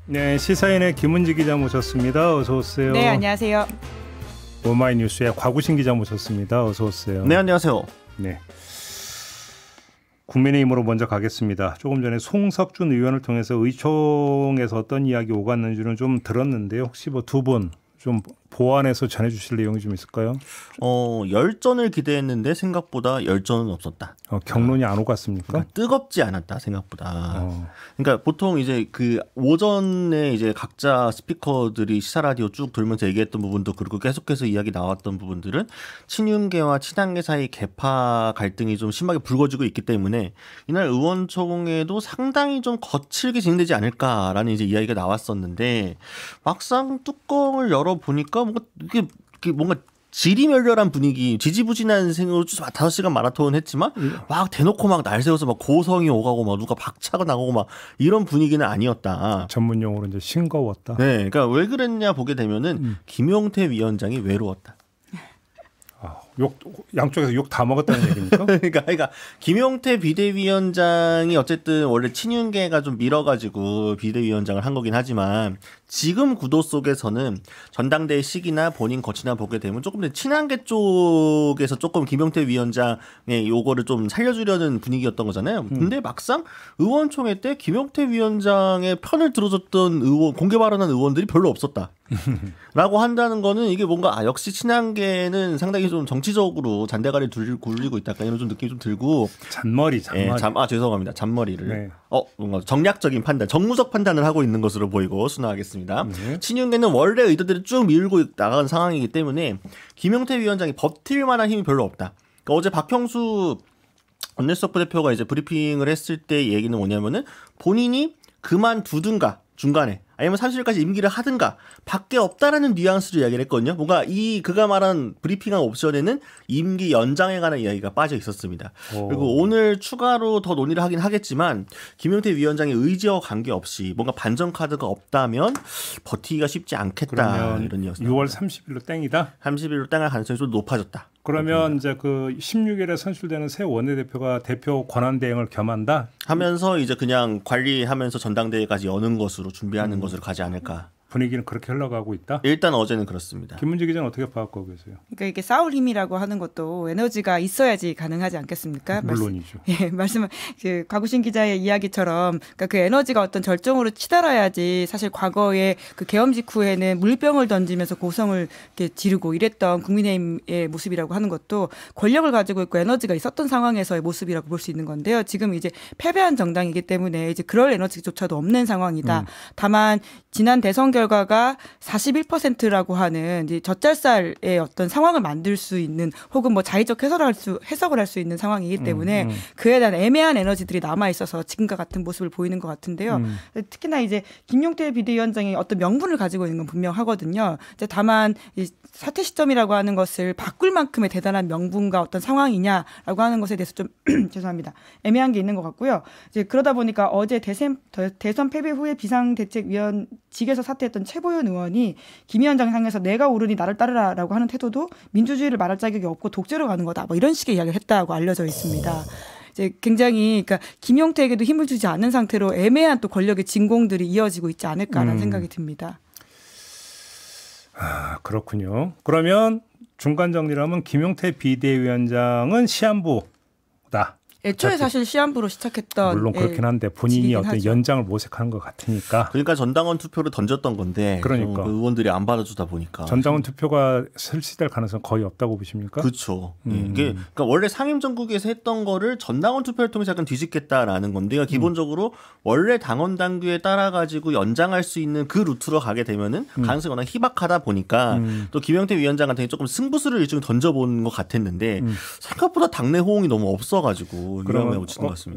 네, 시사인의 김은지 기자 모셨습니다. 어서 오세요. 네, 안녕하세요. 오마이뉴스의 곽우신 기자 모셨습니다. 어서 오세요. 네, 안녕하세요. 네, 국민의힘으로 먼저 가겠습니다. 조금 전에 송석준 의원을 통해서 의총에서 어떤 이야기 오갔는지는 좀 들었는데요. 혹시 뭐 두 분 좀 보완해서 전해주실 내용이 좀 있을까요? 열전을 기대했는데 생각보다 열전은 없었다. 경론이 안 오갔습니까? 그러니까 뜨겁지 않았다 생각보다. 그러니까 보통 이제 그 오전에 이제 각자 스피커들이 시사 라디오 쭉 돌면서 얘기했던 부분도 그리고 계속해서 이야기 나왔던 부분들은 친윤계와 친한계 사이 계파 갈등이 좀 심하게 불거지고 있기 때문에 이날 의원총회도 상당히 좀 거칠게 진행되지 않을까라는 이제 이야기가 나왔었는데 막상 뚜껑을 열어 보니까 뭔가 이게 뭔가 지리멸렬한 분위기, 지지부진한 생으로 5시간 마라톤 했지만 막 대놓고 막 날 세워서 막 고성이 오가고 막 누가 박차가 나가고 막 이런 분위기는 아니었다. 전문 용어로 이제 싱거웠다. 네, 그러니까 왜 그랬냐 보게 되면은 김용태 위원장이 외로웠다. 양쪽에서 욕 다 먹었다는 얘기입니까? 그러니까 김용태 비대위원장이 어쨌든 원래 친윤계가 좀 밀어가지고 비대위원장을 한 거긴 하지만 지금 구도 속에서는 전당대회 시기나 본인 거치나 보게 되면 조금 더 친한계 쪽에서 조금 김용태 위원장의 요거를 좀 살려주려는 분위기였던 거잖아요. 근데 막상 의원총회 때 김용태 위원장의 편을 들어줬던 공개 발언한 의원들이 별로 없었다. 라고 한다는 거는 이게 뭔가 역시 친한계는 상당히 좀 정치적으로 잔대가리 굴리고 있다. 이런 좀 느낌이 좀 들고 잔머리. 죄송합니다. 잔머리를. 네. 뭔가 정략적인 판단, 정무적 판단을 하고 있는 것으로 보이고 순화하겠습니다. 친윤계는 원래 의도대로 쭉 밀고 나간 상황이기 때문에 김용태 위원장이 버틸 만한 힘이 별로 없다. 그러니까 어제 박형수 원내수석부 대표가 이제 브리핑을 했을 때 얘기는 뭐냐면은 본인이 그만두든가 중간에 아니면 30일까지 임기를 하든가 밖에 없다라는 뉘앙스로 이야기를 했거든요. 뭔가 그가 말한 브리핑한 옵션에는 임기 연장에 관한 이야기가 빠져 있었습니다. 그리고 오늘 추가로 더 논의를 하긴 하겠지만 김용태 위원장의 의지와 관계없이 뭔가 반전 카드가 없다면 버티기가 쉽지 않겠다. 이런 이야기였습니다. 6월 30일로 땡이다? 30일로 땡할 가능성이 좀 높아졌다. 그러면 이제 그 16일에 선출되는 새 원내대표가 대표 권한 대행을 겸한다? 하면서 이제 그냥 관리하면서 전당대회까지 여는 것으로 준비하는 것으로 가지 않을까. 분위기는 그렇게 흘러가고 있다? 일단 어제는 그렇습니다. 김문지 기자는 어떻게 파악하고 계세요? 그러니까 이게 싸울 힘이라고 하는 것도 에너지가 있어야지 가능하지 않겠습니까? 물론이죠. 말씀은 곽우신 기자의 이야기처럼 그러니까 그 에너지가 어떤 절정으로 치달아야지 사실 과거에 그 계엄 직후에는 물병을 던지면서 고성을 이렇게 지르고 이랬던 국민의힘의 모습이라고 하는 것도 권력을 가지고 있고 에너지가 있었던 상황에서의 모습이라고 볼 수 있는 건데요. 지금 이제 패배한 정당이기 때문에 이제 그럴 에너지조차도 없는 상황이다. 다만 지난 대선 결과가 41%라고 하는 이제 젖잘살의 어떤 상황을 만들 수 있는 혹은 뭐 자의적 해석을 할 수 있는 상황이기 때문에 그에 대한 애매한 에너지들이 남아 있어서 지금과 같은 모습을 보이는 것 같은데요. 특히나 이제 김용태 비대위원장이 어떤 명분을 가지고 있는 건 분명하거든요. 이제 다만 이 사퇴 시점이라고 하는 것을 바꿀 만큼의 대단한 명분과 어떤 상황이냐라고 하는 것에 대해서 좀 죄송합니다. 애매한 게 있는 것 같고요. 이제 그러다 보니까 어제 대선 패배 후에 비상대책위원직에서 사퇴했던 최보현 의원이 김 위원장 향해서 내가 옳으니 나를 따르라라고 하는 태도도 민주주의를 말할 자격이 없고 독재로 가는 거다. 뭐 이런 식의 이야기를 했다고 알려져 있습니다. 이제 굉장히 그러니까 김용태에게도 힘을 주지 않는 상태로 애매한 또 권력의 진공들이 이어지고 있지 않을까라는 생각이 듭니다. 그렇군요. 그러면 중간 정리를 하면 김용태 비대위원장은 시한부다. 애초에 사실 시한부로 시작했던 물론 그렇긴 한데 본인이 어떤 하죠. 연장을 모색하는 것 같으니까. 그러니까 전당원 투표를 던졌던 건데 그러니까 그 의원들이 안 받아주다 보니까 전당원 투표가 실시될 가능성 거의 없다고 보십니까? 그렇죠. 이게 그러니까 원래 상임정국에서 했던 거를 전당원 투표를 통해서 약간 뒤집겠다라는 건데 그러니까 기본적으로 원래 당원 당규에 따라 가지고 연장할 수 있는 그 루트로 가게 되면은 가능성이 워낙 희박하다 보니까 또 김용태 위원장 같은 경우 조금 승부수를 일종의 던져본 것 같았는데 생각보다 당내 호응이 너무 없어가지고. 그러면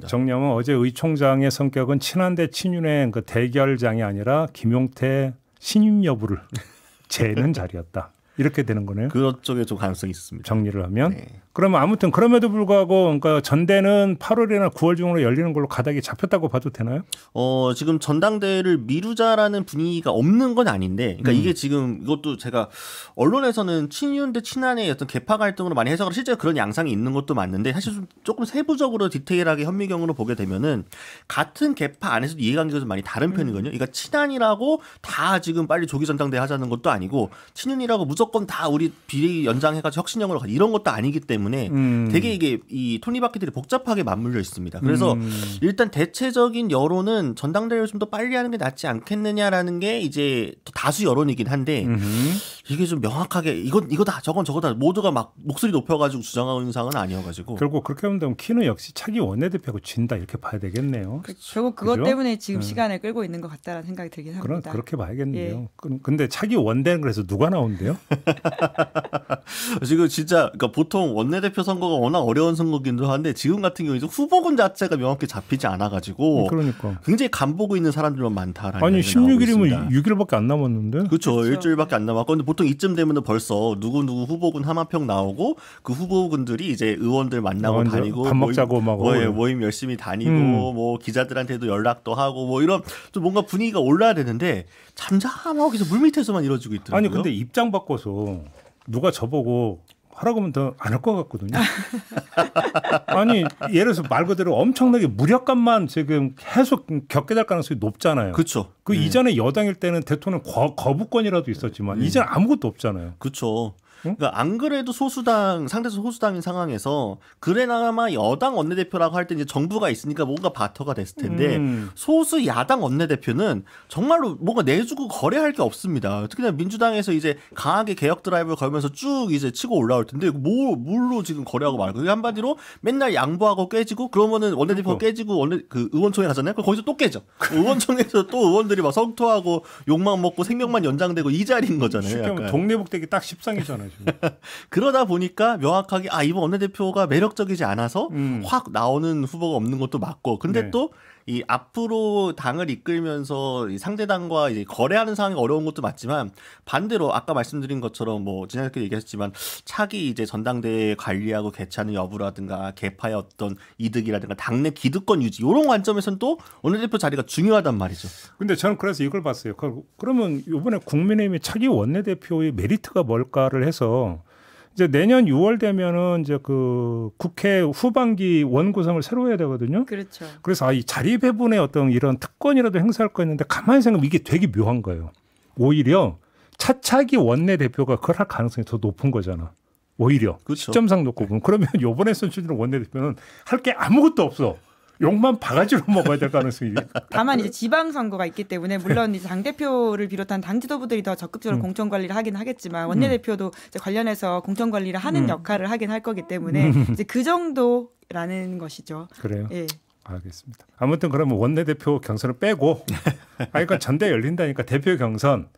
정리하면 어제 의총장의 성격은 친한대 친윤의 그 대결장이 아니라 김용태 신임 여부를 재는 자리였다. 이렇게 되는 거네요. 그쪽에 좀 가능성이 있습니다. 정리를 하면. 네. 그러면 아무튼 그럼에도 불구하고 그러니까 전대는 8월이나 9월 중으로 열리는 걸로 가닥이 잡혔다고 봐도 되나요? 지금 전당대회를 미루자라는 분위기가 없는 건 아닌데, 그러니까 이게 지금 이것도 제가 언론에서는 친윤 대 친한의 어떤 개파 갈등으로 많이 해석을 실제로 그런 양상이 있는 것도 맞는데 사실 좀 조금 세부적으로 디테일하게 현미경으로 보게 되면은 같은 개파 안에서도 이해관계가 좀 많이 다른 편이거든요. 그러니까 친한이라고 다 지금 빨리 조기 전당대회 하자는 것도 아니고 친윤이라고 무조건 다 우리 비례 연장해가지고 혁신형으로 가자 이런 것도 아니기 때문에 되게 이게 이 톱니바퀴들이 복잡하게 맞물려 있습니다. 그래서 일단 대체적인 여론은 전당대회를 좀 더 빨리 하는 게 낫지 않겠느냐라는 게 이제 다수 여론이긴 한데 이게 좀 명확하게 이거다 저거다 모두가 막 목소리 높여가지고 주장하고 있는 상황은 아니어가지고 결국 그렇게 하면 키는 역시 차기 원내대표가 진다 이렇게 봐야 되겠네요. 결국 그것 그죠? 때문에 지금 시간을 끌고 있는 것 같다는 생각이 들긴 합니다. 그렇게 봐야겠네요. 근데 차기 원내는 그래서 누가 나온대요? 지금 진짜 그러니까 보통 원내대표 선거가 워낙 어려운 선거기도 한데 지금 같은 경우에 후보군 자체가 명확히 잡히지 않아가지고 그러니까 굉장히 간보고 있는 사람들만 많다라는 아니 얘기가 나오고 16일이면 있습니다. 6일밖에 안 남았는데. 그렇죠. 일주일밖에 안 남았고 근데 보통 이쯤 되면 벌써 누구 후보군 하마평 나오고 그 후보군들이 이제 의원들 만나고 이제 다니고 밥 먹자고 막 모임 열심히 다니고 뭐 기자들한테도 연락도 하고 뭐 이런 좀 뭔가 분위기가 올라야 되는데 잠잠하고 계속 물밑에서만 이루어지고 있더라고요. 아니 근데 입장 바꿔서 누가 저보고 하라고 하면 더 안 할 것 같거든요. 아니 예를 들어서 말 그대로 엄청나게 무력감만 지금 계속 겪게 될 가능성이 높잖아요. 그렇죠. 그 이전에 여당일 때는 대통령 거부권이라도 있었지만 이제는 아무것도 없잖아요. 그렇죠. 그러니까 안 그래도 상대적 소수당인 상황에서 그래나마 여당 원내대표라고 할 때 이제 정부가 있으니까 뭔가 바터가 됐을 텐데 소수 야당 원내대표는 정말로 뭔가 내주고 거래할 게 없습니다. 특히나 민주당에서 이제 강하게 개혁 드라이브를 걸면서 쭉 이제 치고 올라올 텐데 뭘로 지금 거래하고 말고 그게 한마디로 맨날 양보하고 깨지고 그러면은 원내대표가 깨지고 그 의원총회 가잖아요. 그럼 거기서 또 깨져. 의원총회에서 또 의원들이 막 성토하고 욕만 먹고 생명만 연장되고 이 자리인 거잖아요. 쉽게 하면 독립국되기 딱 10상이잖아요. 그러다 보니까 명확하게 이번 원내대표가 매력적이지 않아서 확 나오는 후보가 없는 것도 맞고 근데 네. 또 이 앞으로 당을 이끌면서 이 상대당과 이제 거래하는 상황이 어려운 것도 맞지만 반대로 아까 말씀드린 것처럼 뭐 지난주에 얘기했지만 차기 이제 전당대회 관리하고 개최하는 여부라든가 개파의 어떤 이득이라든가 당내 기득권 유지 이런 관점에서는 또 원내대표 자리가 중요하단 말이죠. 근데 저는 그래서 이걸 봤어요. 그러면 이번에 국민의힘이 차기 원내대표의 메리트가 뭘까를 해서 이제 내년 6월 되면은 이제 그 국회 후반기 원구성을 새로 해야 되거든요. 그렇죠. 그래서 이 자리 배분의 어떤 이런 특권이라도 행사할 거 있는데 가만히 생각하면 이게 되게 묘한 거예요. 오히려 차차기 원내대표가 그걸 할 가능성이 더 높은 거잖아. 오히려 그렇죠. 시점상 놓고 보면 그러면 이번에 선출되는 원내대표는 할 게 아무것도 없어. 욕만 바가지로 먹어야 될 가능성이. 다만 이제 지방선거가 있기 때문에 물론 이제 당대표를 비롯한 당 지도부들이 더 적극적으로 공천 관리를 하긴 하겠지만 원내대표도 이제 관련해서 공천 관리를 하는 역할을 하긴 할 거기 때문에 이제 그 정도라는 것이죠. 그래요. 예. 알겠습니다. 아무튼 그러면 원내대표 경선을 빼고 그러니까 전대 열린다니까 대표 경선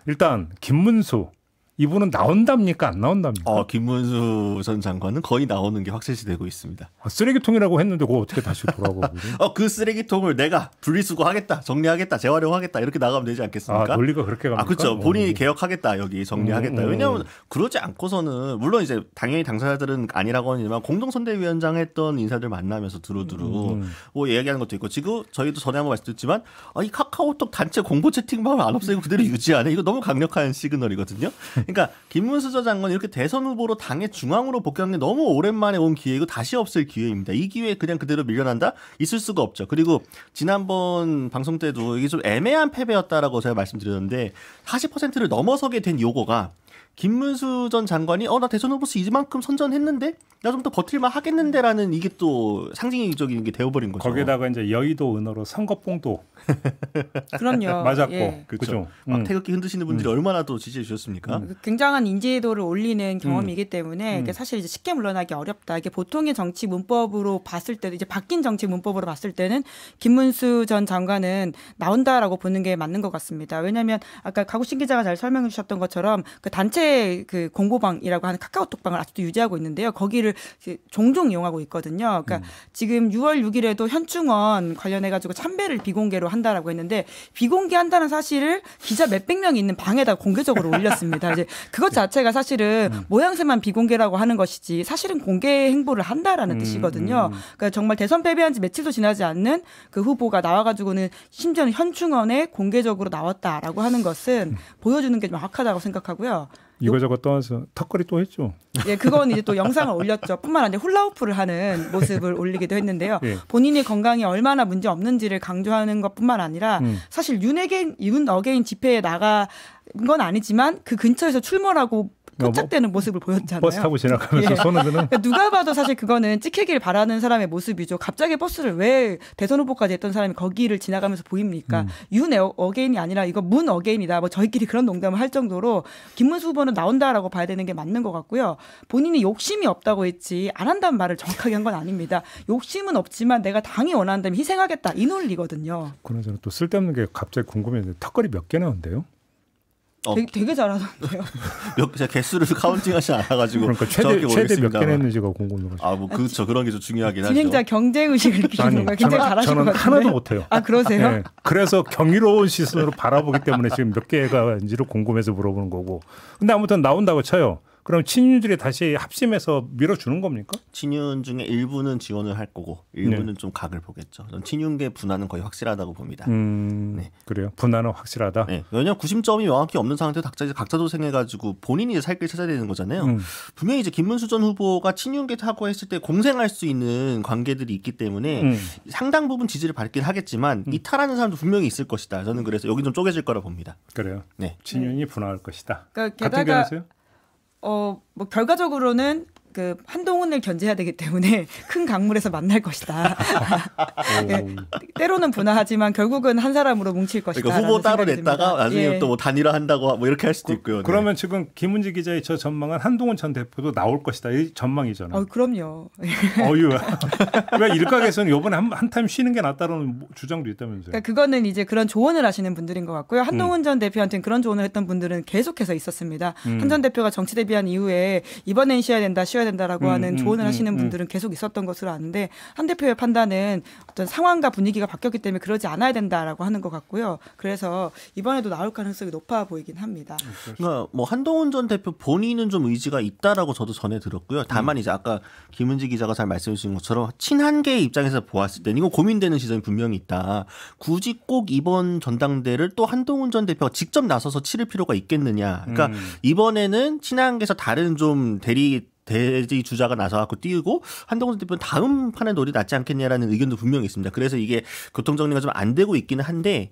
일단 김문수 이분은 나온답니까 안 나온답니까? 김문수 전 장관은 거의 나오는 게 확실시되고 있습니다. 쓰레기통이라고 했는데 그거 어떻게 다시 돌아가고 그래? 그 쓰레기통을 내가 분리수거하겠다, 정리하겠다, 재활용하겠다 이렇게 나가면 되지 않겠습니까? 논리가 그렇게 갑니까? 그렇죠. 본인이 개혁하겠다, 여기 정리하겠다. 왜냐하면 그러지 않고서는 물론 이제 당연히 당사자들은 아니라고 하지만 공동선대위원장 했던 인사들 만나면서 두루두루 뭐 얘기하는 것도 있고 지금 저희도 전에 한번 말씀드렸지만 이 카카오톡 단체 공보 채팅방을 안 없애고 그대로 유지하네. 이거 너무 강력한 시그널이거든요. 그러니까 김문수 전 장관이 이렇게 대선 후보로 당의 중앙으로 복귀한 게 너무 오랜만에 온 기회이고 다시 없을 기회입니다. 이 기회에 그냥 그대로 밀려난다? 있을 수가 없죠. 그리고 지난번 방송 때도 이게 좀 애매한 패배였다라고 제가 말씀드렸는데 40%를 넘어서게 된 요거가 김문수 전 장관이 나 대선 후보수 이만큼 선전했는데 나 좀 더 버틸만 하겠는데라는 이게 또 상징적인 게 되어버린 거죠. 거기다가 이제 여의도 은어로 선거뽕도 그럼요. 맞았고 예. 그죠. 막 태극기 흔드시는 분들이 얼마나 또 지지해 주셨습니까? 굉장한 인지도를 올리는 경험이기 때문에 이게 사실 이제 쉽게 물러나기 어렵다. 이게 보통의 정치 문법으로 봤을 때도 이제 바뀐 정치 문법으로 봤을 때는 김문수 전 장관은 나온다라고 보는 게 맞는 것 같습니다. 왜냐하면 아까 가구신 기자가 잘 설명해 주셨던 것처럼 그 단체 그 공보방이라고 하는 카카오톡방을 아직도 유지하고 있는데요. 거기를 종종 이용하고 있거든요. 그러니까 지금 6월 6일에도 현충원 관련해가지고 참배를 비공개로 한다라고 했는데 비공개한다는 사실을 기자 몇백 명이 있는 방에다 공개적으로 올렸습니다. 이제 그것 자체가 사실은 모양새만 비공개라고 하는 것이지 사실은 공개 행보를 한다라는 뜻이거든요. 그러니까 정말 대선 패배한 지 며칠도 지나지 않는 그 후보가 나와가지고는 심지어는 현충원에 공개적으로 나왔다라고 하는 것은 보여주는 게 명확하다고 생각하고요. 이거저거 떠나서 턱걸이 또 했죠. 예, 그건 이제 또 영상을 올렸죠. 뿐만 아니라 훌라후프를 하는 모습을 올리기도 했는데요. 예. 본인의 건강이 얼마나 문제 없는지를 강조하는 것뿐만 아니라 사실 윤 어게인 집회에 나간 건 아니지만 그 근처에서 출몰하고 포착되는 모습을 보였잖아요. 버스 타고 지나가면서 예. 손을 드는. 그러니까 누가 봐도 사실 그거는 찍히길 바라는 사람의 모습이죠. 갑자기 버스를 왜 대선 후보까지 했던 사람이 거기를 지나가면서 보입니까? 윤 어게인이 아니라 이거 문 어게인이다. 뭐 저희끼리 그런 농담을 할 정도로 김문수 후보는 나온다라고 봐야 되는 게 맞는 것 같고요. 본인이 욕심이 없다고 했지 안 한다는 말을 정확하게 한 건 아닙니다. 욕심은 없지만 내가 당이 원한다면 희생하겠다. 이 논리거든요. 그나저나 또 쓸데없는 게 갑자기 궁금했는데 턱걸이 몇 개 나온대요? 되게 잘하던데요. 제가 개수를 카운팅하지 않아가지고 그러니까 최대 몇 개 냈는지가 궁금해가지고. 뭐 그렇죠. 그런 게 좀 중요하긴 하죠. 진행자 경제 의식을 기르는 거 굉장히 잘하시는 것 저는 같은데. 하나도 못해요. 아 그러세요? 네. 그래서 경이로운 시선으로 바라보기 때문에 지금 몇 개가인지를 궁금해서 물어보는 거고. 근데 아무튼 나온다고 쳐요. 그럼 친윤들이 다시 합심해서 밀어주는 겁니까? 친윤 중에 일부는 지원을 할 거고 일부는 좀 각을 보겠죠. 전 친윤계 분화는 거의 확실하다고 봅니다. 네. 그래요? 분화는 확실하다? 네. 왜냐하면 구심점이 명확히 없는 상태에서 각자 도생해가지고 본인이 살 길 찾아야 되는 거잖아요. 분명히 이제 김문수 전 후보가 친윤계 타고 했을 때 공생할 수 있는 관계들이 있기 때문에 상당 부분 지지를 받긴 하겠지만 이탈하는 사람도 분명히 있을 것이다. 저는 그래서 여기 좀 쪼개질 거라 봅니다. 그래요? 네. 친윤이 분화할 것이다. 그러니까 같은 견해세요? 뭐 결과적으로는 그 한동훈을 견제해야 되기 때문에 큰 강물에서 만날 것이다. 때로는 분화하지만 결국은 한 사람으로 뭉칠 것이다. 그러니까 후보 따로 냈다가 나중에 예. 또 뭐 단일화한다고 뭐 이렇게 할 수도 있고요. 그러면 지금 김은지 기자의 저 전망은 한동훈 전 대표도 나올 것이다. 이 전망이잖아요. 그럼요. 왜 일각에서는 이번에 한 타임 쉬는 게 낫다는 주장도 있다면서요. 그러니까 그거는 이제 그런 조언을 하시는 분들인 것 같고요. 한동훈 전 대표한테는 그런 조언을 했던 분들은 계속해서 있었습니다. 한 전 대표가 정치 데뷔한 이후에 이번엔 쉬어야 된다라고 하는 조언을 하시는 분들은 계속 있었던 것으로 아는데 한 대표의 판단은 어떤 상황과 분위기가 바뀌었기 때문에 그러지 않아야 된다라고 하는 것 같고요. 그래서 이번에도 나올 가능성이 높아 보이긴 합니다. 그러니까 뭐 한동훈 전 대표 본인은 좀 의지가 있다라고 저도 전해 들었고요. 다만 이제 아까 김은지 기자가 잘 말씀해 주신 것처럼 친한계의 입장에서 보았을 때는 이거 고민되는 시점이 분명히 있다. 굳이 꼭 이번 전당대를 또 한동훈 전 대표가 직접 나서서 치를 필요가 있겠느냐. 그러니까 이번에는 친한계에서 다른 좀 대지 주자가 나서갖고 띄우고 한동훈 대표는 다음 판에 노리 낫지 않겠냐라는 의견도 분명히 있습니다. 그래서 이게 교통정리가 좀 안 되고 있기는 한데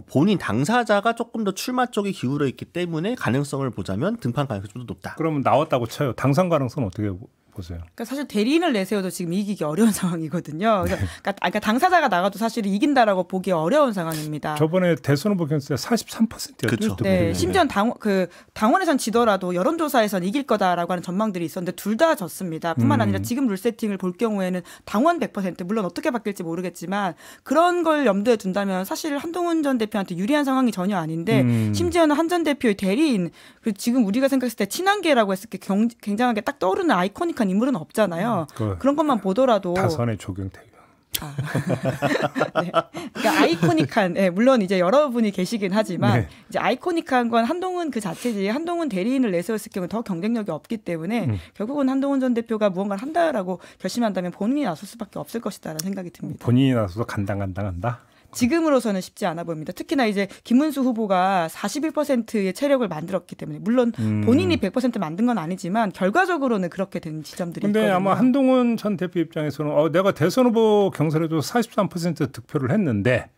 본인 당사자가 조금 더 출마 쪽에 기울어 있기 때문에 가능성을 보자면 등판 가능성이 좀 더 높다. 그러면 나왔다고 쳐요. 당선 가능성은 어떻게 보세요? 그러니까 사실 대리인을 내세워도 지금 이기기 어려운 상황이거든요. 그러니까 당사자가 나가도 사실 이긴다라고 보기 어려운 상황입니다. 저번에 대선 후보 경선에 43%였죠. 그렇죠. 네, 심지어 당원에선 지더라도 여론조사에선 이길 거다라고 하는 전망들이 있었는데 둘 다 졌습니다. 뿐만 아니라 지금 룰 세팅을 볼 경우에는 당원 100% 물론 어떻게 바뀔지 모르겠지만 그런 걸 염두에 둔다면 사실 한동훈 전 대표한테 유리한 상황이 전혀 아닌데 심지어는 한 전 대표의 대리인 그리고 지금 우리가 생각했을 때 친한계라고 했을 때 굉장하게 딱 떠오르는 아이코닉한 인물은 없잖아요. 그런 것만 보더라도 다선의 조경태. 네. 그러니까 아이코닉한 물론 이제 여러분이 계시긴 하지만 이제 아이코닉한 건 한동훈 그 자체지 한동훈 대리인을 내세웠을 경우 더 경쟁력이 없기 때문에 결국은 한동훈 전 대표가 무언가를 한다라고 결심한다면 본인이 나설 수밖에 없을 것이다라는 생각이 듭니다. 본인이 나서서 간당간당한다? 지금으로서는 쉽지 않아 보입니다. 특히나 이제 김문수 후보가 41%의 체력을 만들었기 때문에 물론 본인이 100% 만든 건 아니지만 결과적으로는 그렇게 된 지점들이 있거든요. 근데 아마 한동훈 전 대표 입장에서는 내가 대선 후보 경선에도 43% 득표를 했는데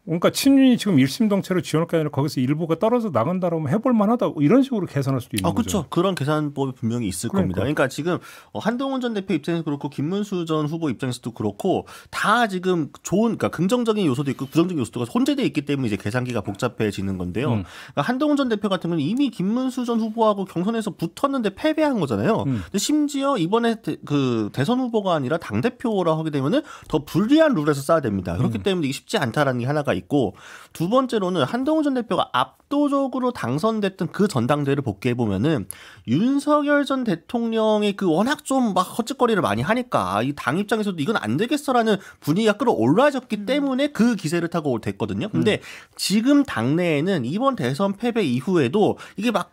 그러니까 친윤이 지금 일심동체로 지원할 게 아니라 거기서 일부가 떨어져 나간다라면 해볼 만하다 이런 식으로 계산할 수도 있는 거죠. 그렇죠. 그런 계산법이 분명히 있을 겁니다. 그러니까 지금 한동훈 전 대표 입장에서 그렇고 김문수 전 후보 입장에서도 그렇고 다 지금 그러니까 긍정적인 요소도 있고 부정적인 요소가 혼재되어 있기 때문에 이제 계산기가 복잡해지는 건데요. 그러니까 한동훈 전 대표 같은 경우는 이미 김문수 전 후보하고 경선에서 붙었는데 패배한 거잖아요. 근데 심지어 이번에 그 대선 후보가 아니라 당 대표라 하게 되면은 더 불리한 룰에서 싸야 됩니다. 그렇기 때문에 이게 쉽지 않다라는 게 하나가 있고 두 번째로는 한동훈 전 대표가 압도적으로 당선됐던 그 전당대회를 복귀해 보면은 윤석열 전 대통령의 그 워낙 좀 막 헛짓거리를 많이 하니까 이 당 입장에서도 이건 안 되겠어라는 분위기가 끌어올라졌기 때문에 그 기세를 타고 됐거든요. 근데 지금 당내에는 이번 대선 패배 이후에도 이게 막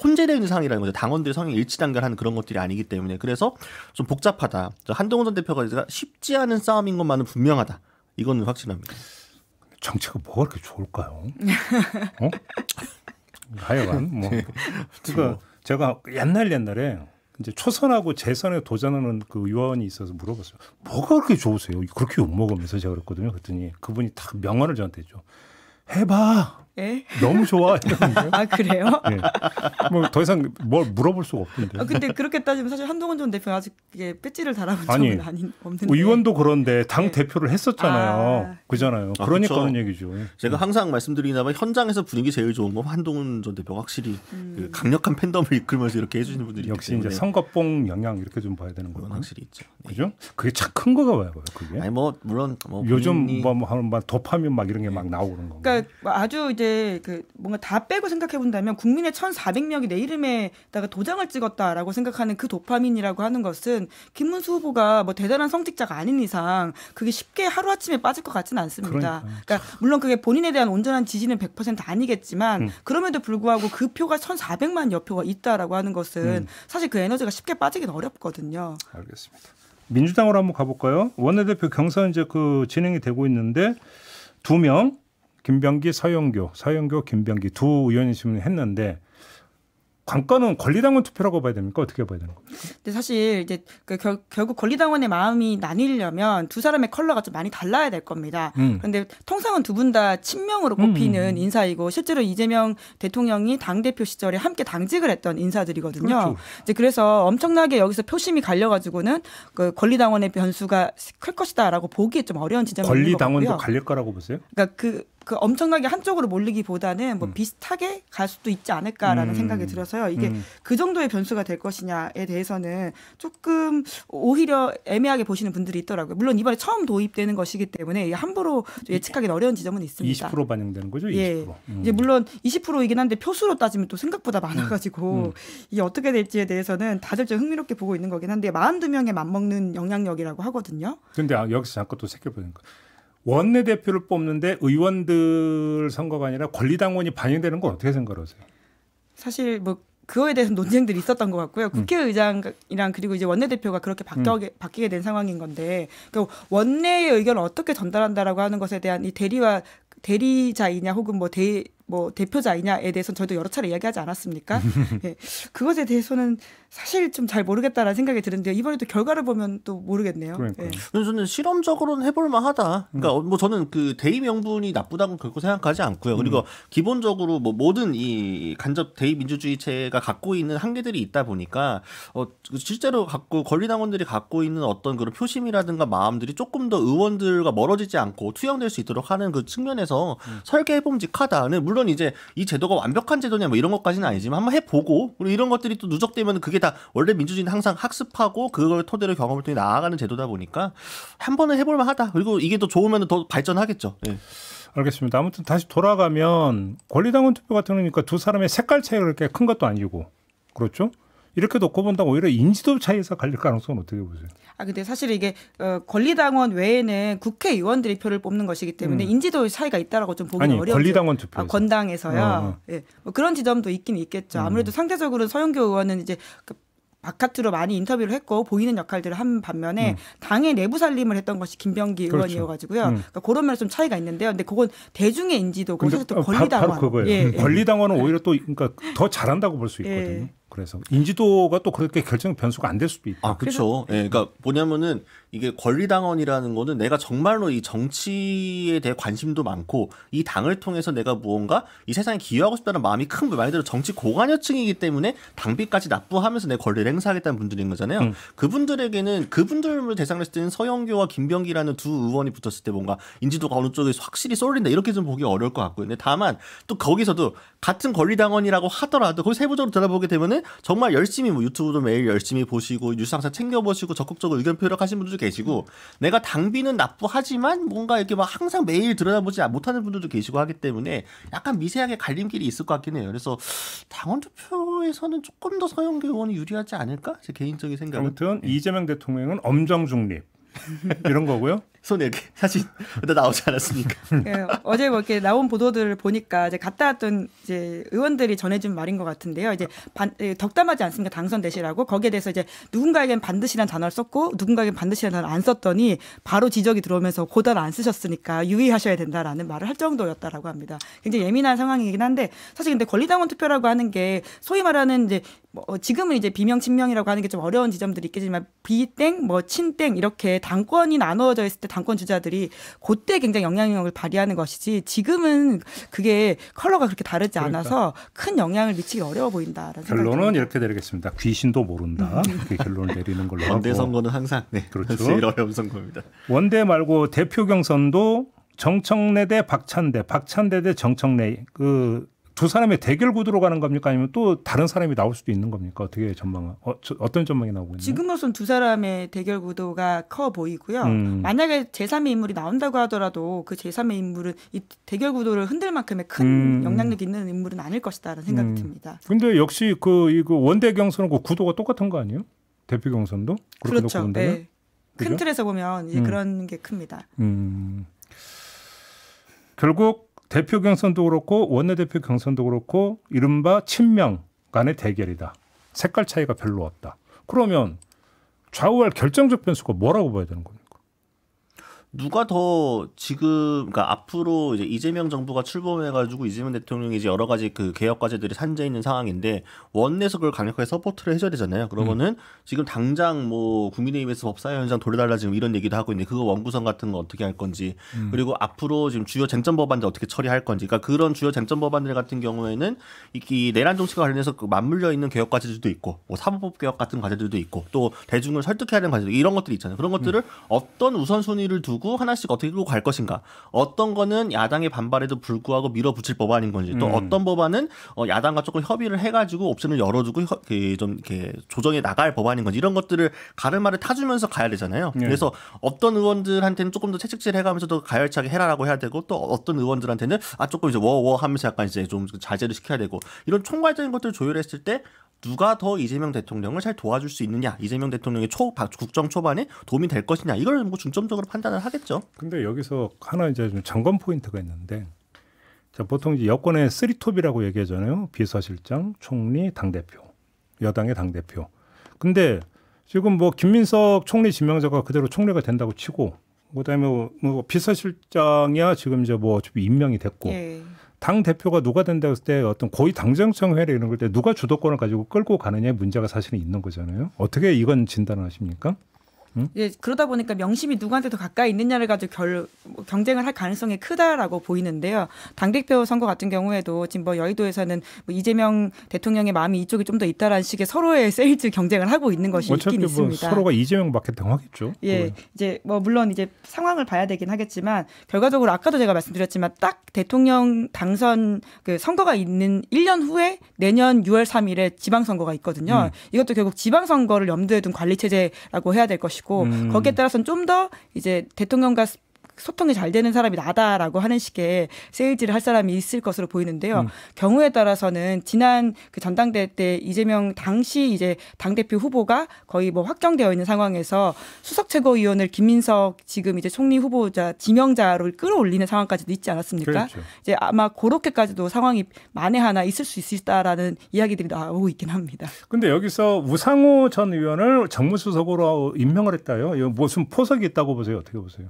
혼재되어 있는 상황이라는 거죠. 당원들의 성향이 일치단결하는 그런 것들이 아니기 때문에 그래서 좀 복잡하다. 한동훈 전 대표가 쉽지 않은 싸움인 것만은 분명하다. 이건 확실합니다. 정치가 뭐가 그렇게 좋을까요? 어? 하여간 뭐 그러니까 제가 옛날에 이제 초선하고 재선에 도전하는 그 의원이 있어서 물어봤어요. 뭐가 그렇게 좋으세요? 그렇게 욕먹으면서 제가 그랬거든요. 그랬더니 그분이 딱 명언을 저한테 했죠. 해봐. 에? 너무 좋아. 이러는데. 아 그래요? 네. 뭐 더 이상 뭘 물어볼 수가 없던데. 근데 그렇게 따지면 사실 한동훈 전 대표 아직 이게 배지를 달아본 적은 없는데. 의원도 그런데 당 네. 대표를 했었잖아요. 그잖아요. 그러니까 그런 얘기죠. 제가 항상 말씀드리나봐 현장에서 분위기 제일 좋은 건 한동훈 전 대표가 확실히 그 강력한 팬덤을 이끌면서 이렇게 해주시는 분들이 역시 때문에. 이제 선거뽕 영향 이렇게 좀 봐야 되는 거예요. 확실히 있죠. 네. 그죠? 그게 참 큰 거가 봐요. 그게. 아니 뭐 물론 요즘 본인이... 뭐 도파민 막 이런 게 막 나오고 그런 거. 그러니까 아주 이제 그 뭔가 다 빼고 생각해 본다면 국민의 1,400명이 내 이름에다가 도장을 찍었다라고 생각하는 그 도파민이라고 하는 것은 김문수 후보가 뭐 대단한 성직자가 아닌 이상 그게 쉽게 하루아침에 빠질 것 같지는 않습니다. 그러니까 물론 그게 본인에 대한 온전한 지지는 100% 아니겠지만 그럼에도 불구하고 그 표가 1,400만여 표가 있다라고 하는 것은 사실 그 에너지가 쉽게 빠지긴 어렵거든요. 알겠습니다. 민주당으로 한번 가볼까요? 원내대표 경선 이제 그 진행이 되고 있는데 2명 김병기, 서영교, 김병기 두 의원이 지금 했는데 관건은 권리당원 투표라고 봐야 됩니까? 어떻게 봐야 되는 겁니까? 근데 사실 이제 결국 권리당원의 마음이 나뉘려면 두 사람의 컬러가 좀 많이 달라야 될 겁니다. 그런데 통상은 두 분 다 친명으로 꼽히는 인사이고 실제로 이재명 대통령이 당대표 시절에 함께 당직을 했던 인사들이거든요. 그렇죠. 이제 그래서 엄청나게 여기서 표심이 갈려가지고는 그 권리당원의 변수가 클 것이다라고 보기 좀 어려운 지점이 있는 것 같고요. 권리당원도 갈릴 거라고 보세요? 그러니까 그 엄청나게 한쪽으로 몰리기보다는 뭐 비슷하게 갈 수도 있지 않을까라는 생각이 들어서요. 이게 그 정도의 변수가 될 것이냐에 대해서는 조금 오히려 애매하게 보시는 분들이 있더라고요. 물론 이번에 처음 도입되는 것이기 때문에 함부로 예측하기는 어려운 지점은 있습니다. 20% 반영되는 거죠? 20%. 예. 이제 물론 20%이긴 한데 표수로 따지면 또 생각보다 많아가지고 이게 어떻게 될지에 대해서는 다들 좀 흥미롭게 보고 있는 거긴 한데 42명에 맞먹는 영향력이라고 하거든요. 그런데 여기서 잠깐 또 새겨보니까 원내대표를 뽑는데 의원들 선거가 아니라 권리당원이 반영되는 건 어떻게 생각하세요? 사실 뭐 그거에 대해서 논쟁들이 있었던 것 같고요. 국회의장이랑 그리고 이제 원내대표가 그렇게 바뀌게 된 상황인 건데 그러니까 원내의 의견을 어떻게 전달한다라고 하는 것에 대한 이 대리자이냐 혹은 뭐 대표자이냐에 대해서는 저도 여러 차례 이야기하지 않았습니까? 예. 그것에 대해서는 사실 좀 잘 모르겠다라는 생각이 드는데요. 이번에도 결과를 보면 또 모르겠네요. 그러니까요. 예. 저는 실험적으로는 해볼 만하다. 그러니까 뭐 저는 그 대의 명분이 나쁘다고 결코 생각하지 않고요. 그리고 기본적으로 뭐 모든 이 간접 대의 민주주의체가 갖고 있는 한계들이 있다 보니까 실제로 권리당원들이 갖고 있는 어떤 그런 표심이라든가 마음들이 조금 더 의원들과 멀어지지 않고 투영될 수 있도록 하는 그 측면에서 설계해봄직하다는 물론 이제 이 제도가 완벽한 제도냐 뭐 이런 것까지는 아니지만 한번 해보고 그리고 이런 것들이 또 누적되면 그게 다 원래 민주주의는 항상 학습하고 그걸 토대로 경험을 통해 나아가는 제도다 보니까 한 번은 해볼 만하다. 그리고 이게 더 좋으면 더 발전하겠죠. 예. 알겠습니다. 아무튼 다시 돌아가면 권리당원 투표 같은 거니까 두 사람의 색깔 차이가 그렇게 큰 것도 아니고 그렇죠? 이렇게 놓고 본다고 오히려 인지도 차이에서 갈릴 가능성은 어떻게 보세요? 근데 사실 이게 권리당원 외에는 국회의원들이 표를 뽑는 것이기 때문에 인지도 차이가 있다라고 좀 보기 어려워요. 권리당원 투표에서. 건당에서요. 예. 뭐 그런 지점도 있긴 있겠죠. 아무래도 상대적으로 서영교 의원은 이제 바깥으로 많이 인터뷰를 했고 보이는 역할들을 한 반면에 당의 내부 살림을 했던 것이 김병기 그렇죠. 의원이어가지고요. 그러니까 그런 면에서 좀 차이가 있는데요. 근데 그건 대중의 인지도고 사실 또 권리당원. 바로 그거예요. 예. 권리당원은 오히려 또 그러니까 더 잘한다고 볼 수 있거든요. 예. 그래서 인지도가 또 그렇게 결정 변수가 안 될 수도 있다. 그렇죠. 예, 그러니까 뭐냐면은 이게 권리당원이라는 거는 내가 정말로 이 정치에 대해 관심도 많고 이 당을 통해서 내가 무언가 이 세상에 기여하고 싶다는 마음이 큰 말 그대로 정치 고관여층이기 때문에 당비까지 납부하면서 내 권리를 행사하겠다는 분들인 거잖아요. 그분들에게는 그분들을 대상으로 했을 때는 서영교와 김병기라는 두 의원이 붙었을 때 뭔가 인지도가 어느 쪽에 확실히 쏠린다 이렇게 좀 보기 어려울 것 같고요. 근데 다만 또 거기서도 같은 권리당원이라고 하더라도 거기 세부적으로 들어보게 되면은 정말 열심히 뭐 유튜브도 매일 열심히 보시고 뉴스 항상 챙겨보시고 적극적으로 의견 표현을 하시는 분들도 계시고 내가 당비는 납부하지만 뭔가 이렇게 막 항상 매일 들여다보지 못하는 분들도 계시고 하기 때문에 약간 미세하게 갈림길이 있을 것 같긴 해요. 그래서 당원 투표에서는 조금 더 서영교 의원이 유리하지 않을까? 제 개인적인 생각은. 아무튼 이재명 대통령은 엄정 중립 이런 거고요. 손에 이렇게 사진 나오지 않았습니까? 예, 어제 뭐 이렇게 나온 보도들을 보니까 이제 갔다 왔던 이제 의원들이 전해준 말인 것 같은데요. 이제 덕담하지 않습니까? 당선되시라고 거기에 대해서 이제 누군가에겐 반드시란 단어를 썼고 누군가에겐 반드시란 단어를 안 썼더니 바로 지적이 들어오면서 그 단어 안 쓰셨으니까 유의하셔야 된다라는 말을 할 정도였다라고 합니다. 굉장히 예민한 상황이긴 한데 사실 근데 권리당원 투표라고 하는 게 소위 말하는 이제 뭐 지금은 이제 비명 친명이라고 하는 게 좀 어려운 지점들이 있겠지만 비땡 뭐 친땡 이렇게 당권이 나누어져 있을 때 당권 주자들이 그때 굉장히 영향력을 발휘하는 것이지 지금은 그게 컬러가 그렇게 다르지 않아서 큰 영향을 미치기 어려워 보인다라는 결론은 생각이 이렇게 내리겠습니다. 귀신도 모른다. 그렇게 결론을 내리는 걸로 하고. 원대 선거는 항상 그렇죠. 제일 어려운 선거입니다. 원대 말고 대표 경선도 정청래 대 박찬대, 박찬대 대 정청래 그 두 사람의 대결 구도로 가는 겁니까? 아니면 또 다른 사람이 나올 수도 있는 겁니까? 어떻게 전망은 어떤 전망이 나오고 있나요? 지금으로선 두 사람의 대결 구도가 커 보이고요. 만약에 제3의 인물이 나온다고 하더라도 그 제3의 인물은 이 대결 구도를 흔들 만큼의 큰 영향력 있는 인물은 아닐 것이다라는 생각이 듭니다. 근데 역시 이거 원대 경선하고 구도가 똑같은 거 아니에요? 대표 경선도? 그렇죠. 네. 그죠? 큰 틀에서 보면 이제 그런 게 큽니다. 결국 대표 경선도 그렇고 원내대표 경선도 그렇고 이른바 친명 간의 대결이다. 색깔 차이가 별로 없다. 그러면 좌우할 결정적 변수가 뭐라고 봐야 되는 겁니까? 누가 더 지금 그러니까 앞으로 이제 이재명 정부가 출범해가지고 이재명 대통령이 이제 여러 가지 그 개혁 과제들이 산재 있는 상황인데 원내에서 그걸 강력하게 서포트를 해줘야 되잖아요. 그러면은 지금 당장 뭐 국민의힘에서 법사위원장 돌려달라 지금 이런 얘기도 하고 있는데 그거 원구성 같은 거 어떻게 할 건지 그리고 앞으로 지금 주요 쟁점 법안들 어떻게 처리할 건지 그러니까 그런 주요 쟁점 법안들 같은 경우에는 이 내란 정치와 관련해서 그 맞물려 있는 개혁 과제들도 있고 뭐 사법법 개혁 같은 과제들도 있고 또 대중을 설득해야 되는 과제들 이런 것들이 있잖아요. 그런 것들을 어떤 우선순위를 두고 하나씩 어떻게 끌고 갈 것인가. 어떤 거는 야당의 반발에도 불구하고 밀어붙일 법안인 건지 또 어떤 법안은 야당과 조금 협의를 해가지고 옵션을 열어주고 좀 이렇게 조정해 나갈 법안인 건지 이런 것들을 가르마를 타주면서 가야 되잖아요. 그래서 어떤 의원들한테는 조금 더 채찍질 해가면서 더 가열차게 해라라고 해야 되고 또 어떤 의원들한테는 조금 이제 워워 하면서 약간 이제 좀 자제를 시켜야 되고 이런 총괄적인 것들을 조율했을 때 누가 더 이재명 대통령을 잘 도와줄 수 있느냐, 이재명 대통령의 국정 초반에 도움이 될 것이냐 이걸 뭐 중점적으로 판단을 하겠죠. 근데 여기서 하나 이제 좀 점검 포인트가 있는데, 자 보통 이제 여권의 쓰리톱이라고 얘기하잖아요. 비서실장, 총리, 당 대표, 여당의 당 대표. 근데 지금 뭐 김민석 총리 지명자가 그대로 총리가 된다고 치고, 그다음에 뭐 비서실장이야 지금 이제 뭐 어차피 임명이 됐고. 예. 당 대표가 누가 된다고 했을 때 어떤 고위 당정청 회의 이런 걸 때 누가 주도권을 가지고 끌고 가느냐의 문제가 사실은 있는 거잖아요. 어떻게 이건 진단을 하십니까? 예, 그러다 보니까 명심이 누구한테 더 가까이 있느냐를 가지고 경쟁을 할 가능성이 크다라고 보이는데요. 당대표 선거 같은 경우에도 지금 뭐 여의도에서는 뭐 이재명 대통령의 마음이 이쪽이 좀 더 있다라는 식의 서로의 세일즈 경쟁을 하고 있는 것이 있긴 뭐 있습니다. 서로가 이재명 마케팅 하겠죠. 예, 이제 뭐 물론 이제 상황을 봐야 되긴 하겠지만 결과적으로 아까도 제가 말씀드렸지만 딱 대통령 당선 그 선거가 있는 1년 후에 내년 6월 3일에 지방선거가 있거든요. 이것도 결국 지방선거를 염두에 둔 관리체제라고 해야 될 것이고 거기에 따라서는 좀 더 이제 대통령과 소통이 잘 되는 사람이 나다라고 하는 식의 세일즈를 할 사람이 있을 것으로 보이는데요. 경우에 따라서는 지난 그 전당대회 때 이재명 당시 이제 당대표 후보가 거의 뭐 확정되어 있는 상황에서 수석 최고위원을 김민석 지금 이제 총리 후보자 지명자로 끌어올리는 상황까지도 있지 않았습니까? 그렇죠. 이제 아마 그렇게까지도 상황이 만에 하나 있을 수 있다라는 이야기들이 나오고 있긴 합니다. 근데 여기서 우상호 전 의원을 정무수석으로 임명을 했다요. 이거 무슨 포석이 있다고 보세요? 어떻게 보세요?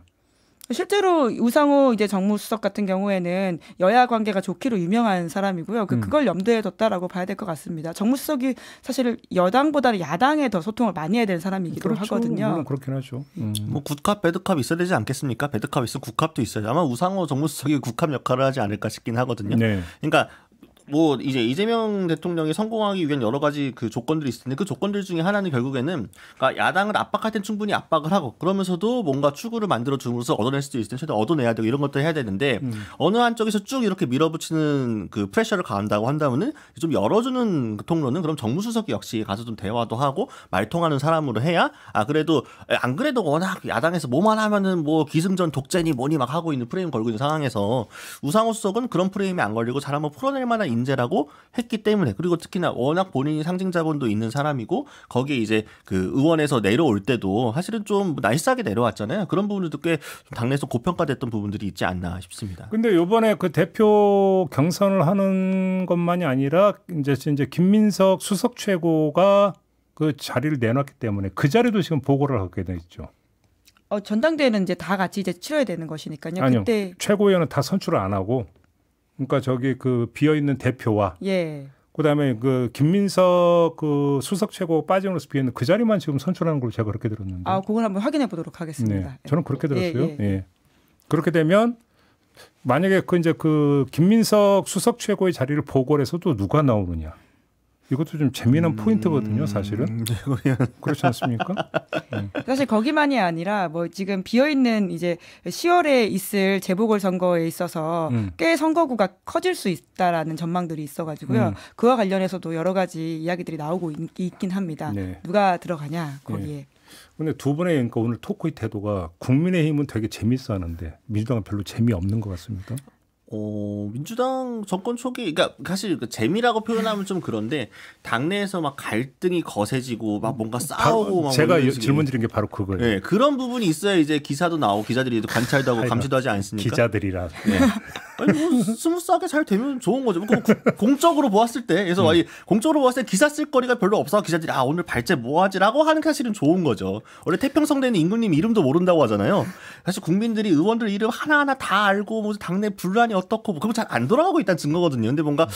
실제로 우상호 이제 정무수석 같은 경우에는 여야 관계가 좋기로 유명한 사람이고요. 그걸 염두에 뒀다라고 봐야 될 것 같습니다. 정무수석이 사실 여당보다는 야당에 더 소통을 많이 해야 되는 사람이기도 그렇죠. 하거든요. 물론 그렇긴 하죠. 뭐 굿캅, 배드캅 있어야 되지 않겠습니까? 배드캅 있으면 굿캅도 있어요. 아마 우상호 정무수석이 굿캅 역할을 하지 않을까 싶긴 하거든요. 네. 그러니까 뭐 이제 이재명 대통령이 성공하기 위한 여러 가지 그 조건들이 있을 텐데 그 조건들 중에 하나는 결국에는 그러니까 야당을 압박할 땐 충분히 압박을 하고 그러면서도 뭔가 추구를 만들어 줌으로써 얻어낼 수도 있을 땐 최대한 얻어내야 되고 이런 것들 해야 되는데 어느 한쪽에서 쭉 이렇게 밀어붙이는 그 프레셔를 가한다고 한다면은 좀 열어주는 그 통로는 그럼 정무수석이 역시 가서 좀 대화도 하고 말통하는 사람으로 해야 그래도 안 그래도 워낙 야당에서 뭐만 하면은 뭐 기승전 독재니 뭐니 막 하고 있는 프레임 걸고 있는 상황에서 우상호 수석은 그런 프레임이 안 걸리고 잘 한번 풀어낼 만한 인재라고 했기 때문에 그리고 특히나 워낙 본인이 상징 자본도 있는 사람이고 거기에 이제 그 의원에서 내려올 때도 사실은 좀 나이스하게 내려왔잖아요. 그런 부분들도 꽤 당내에서 고평가됐던 부분들이 있지 않나 싶습니다. 근데 이번에 그 대표 경선을 하는 것만이 아니라 이제 김민석 수석 최고가 그 자리를 내놨기 때문에 그 자리도 지금 보고를 하게 돼 있죠. 전당대회는 이제 다 같이 이제 치러야 되는 것이니까요. 아니요. 그때 최고위원은 다 선출을 안 하고 그러니까 저기 그 비어 있는 대표와 그다음에 그 김민석 그 수석 최고 빠짐으로써 비어 있는 그 자리만 지금 선출하는 걸로 제가 그렇게 들었는데. 그건 한번 확인해 보도록 하겠습니다. 네, 저는 그렇게 들었어요. 예. 그렇게 되면 만약에 그 이제 그 김민석 수석 최고의 자리를 보고를 해서도 누가 나오느냐. 이것도 좀 재미난 포인트거든요, 사실은. 그렇지 않습니까? 사실 거기만이 아니라 뭐 지금 비어 있는 이제 10월에 있을 재보궐 선거에 있어서 꽤 선거구가 커질 수 있다라는 전망들이 있어가지고요. 그와 관련해서도 여러 가지 이야기들이 나오고 있긴 합니다. 네. 누가 들어가냐 거기에. 근데 두 분의 그러니까 오늘 토크의 태도가 국민의힘은 되게 재밌어 하는데 민주당은 별로 재미없는 것 같습니다. 민주당 정권 초기, 그러니까 사실 그 재미라고 표현하면 좀 그런데 당내에서 막 갈등이 거세지고 막 뭔가 싸우고 막 제가 질문 드린 게 바로 그거예요. 네, 그런 부분이 있어야 이제 기사도 나오고 기자들이 관찰도 하고 감시도 하지 않습니까? 기자들이라. 네. 아니 뭐 스무스하게 잘 되면 좋은 거죠. 공적으로 보았을 때, 그래서 공적으로 보았을 때 기사 쓸 거리가 별로 없어 기자들이 오늘 발제 뭐 하지라고 하는 게 사실은 좋은 거죠. 원래 태평성대는 임금님 이름도 모른다고 하잖아요. 사실 국민들이 의원들 이름 하나하나 다 알고 뭐 당내 분란이 어떻고 그거 잘 안 돌아가고 있다는 증거거든요. 근데 뭔가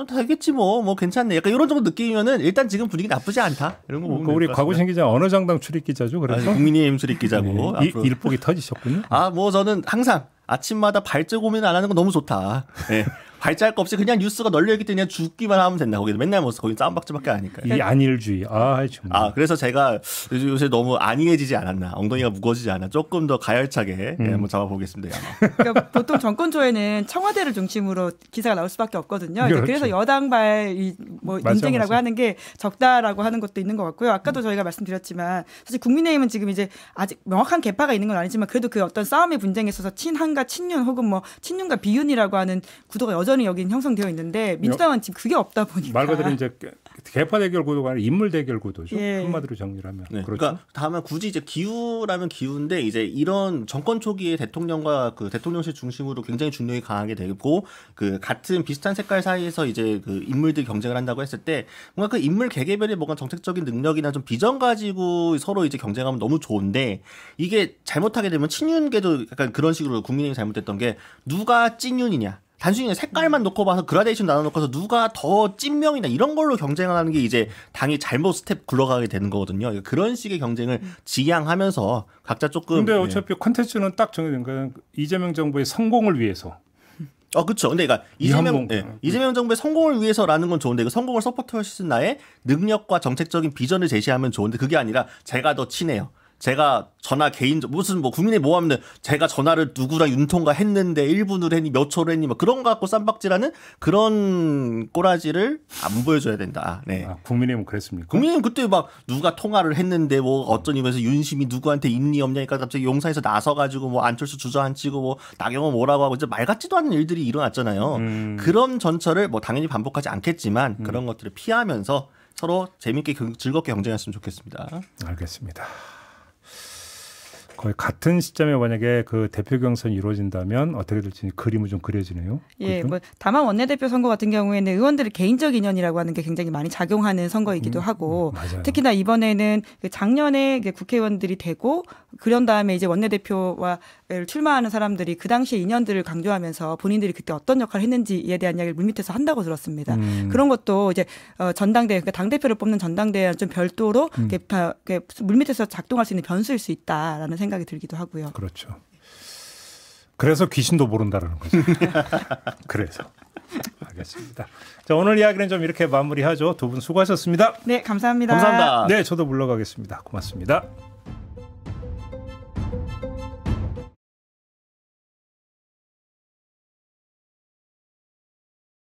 되겠지 뭐 괜찮네. 약간 이런 정도 느낌이면은 일단 지금 분위기 나쁘지 않다. 이런 거 보면 우리 곽우신 기자 어느 정당 출입 기자죠? 그래서 국민의힘 출입 기자고. 네. 일복이 터지셨군요. 뭐 저는 항상 아침마다 발제 고민 안 하는 건 너무 좋다. 네. 발제할 거 없이 그냥 뉴스가 널려있기 때문에 그냥 죽기만 하면 된다. 거기서 맨날 뭐 거기 싸움박질밖에 안 하니까. 이 안일주의. 정말. 그래서 제가 요새 너무 안이해지지 않았나. 엉덩이가 무거워지지 않아. 조금 더 가열차게 한번 잡아보겠습니다. 그러니까 보통 정권 초에는 청와대를 중심으로 기사가 나올 수밖에 없거든요. 그렇죠. 그래서 여당발 논쟁이라고 하는 게 적다라고 하는 것도 있는 것 같고요. 아까도 저희가 말씀드렸지만 사실 국민의힘은 지금 이제 아직 명확한 계파가 있는 건 아니지만 그래도 그 어떤 싸움의 분쟁에 있어서 친한과 친윤 혹은 뭐 친윤과 비윤이라고 하는 구도가 여전히 여긴 형성되어 있는데 민주당은 지금 그게 없다 보니까 말 그대로 이제 개파 대결 구도가 아니라 인물 대결 구도죠. 한마디로 정리를 하면. 네. 그렇죠? 그러니까 다만 굳이 이제 기후라면 기후인데 이제 이런 정권 초기에 대통령과 그 대통령실 중심으로 굉장히 중력이 강하게 되고 그 같은 비슷한 색깔 사이에서 이제 그 인물들이 경쟁을 한다고 했을 때 뭔가 그 인물 개개별의 뭔가 정책적인 능력이나 좀 비전 가지고 서로 이제 경쟁하면 너무 좋은데 이게 잘못하게 되면 친윤계도 약간 그런 식으로 국민의힘이 잘못됐던 게 누가 찐윤이냐. 단순히 색깔만 놓고 봐서 그라데이션 나눠놓고서 누가 더 찐명이나 이런 걸로 경쟁하는 게 이제 당이 잘못 스텝 굴러가게 되는 거거든요. 그런 식의 경쟁을 지향하면서 각자 조금. 근데 어차피 콘텐츠는 딱 정해진 거예요. 이재명 정부의 성공을 위해서. 그렇죠. 근데 그러니까 이재명 정부의 성공을 위해서라는 건 좋은데 그 성공을 서포트할 수 있는 나의 능력과 정책적인 비전을 제시하면 좋은데 그게 아니라 제가 더 친해요. 제가 전화 무슨 뭐 국민의 모함은 제가 전화를 누구랑 윤통과 했는데 1분으로 했니 몇 초로 했니 뭐 그런 거 갖고 쌈박질하는 그런 꼬라지를 안 보여줘야 된다. 네. 국민의힘은 그랬습니까? 국민의힘 그때 막 누가 통화를 했는데 뭐 어떤 의미에서 윤심이 누구한테 있니 없냐니까 갑자기 용산에서 나서가지고 뭐 안철수 주저앉히고 뭐 나경원 뭐라고 하고 이제 말 같지도 않은 일들이 일어났잖아요. 그런 전철을 뭐 당연히 반복하지 않겠지만 그런 것들을 피하면서 서로 재밌게 즐겁게 경쟁했으면 좋겠습니다. 알겠습니다. 거의 같은 시점에 만약에 그 대표 경선이 이루어진다면 어떻게 될지 그림은 좀 그려지네요. 뭐 다만 원내대표 선거 같은 경우에는 의원들의 개인적 인연이라고 하는 게 굉장히 많이 작용하는 선거이기도 하고 특히나 이번에는 작년에 국회의원들이 되고 그런 다음에 이제 원내대표와 출마하는 사람들이 그 당시의 인연들을 강조하면서 본인들이 그때 어떤 역할을 했는지에 대한 이야기를 물밑에서 한다고 들었습니다. 그런 것도 이제 전당대회, 그러니까 당대표를 뽑는 전당대회랑 좀 별도로 물밑에서 작동할 수 있는 변수일 수 있다라는 생각이 들기도 하고요. 그렇죠. 그래서 귀신도 모른다라는 거죠. 그래서. 알겠습니다. 자, 오늘 이야기는 좀 이렇게 마무리하죠. 두 분 수고하셨습니다. 네, 감사합니다. 감사합니다. 네, 저도 물러가겠습니다. 고맙습니다.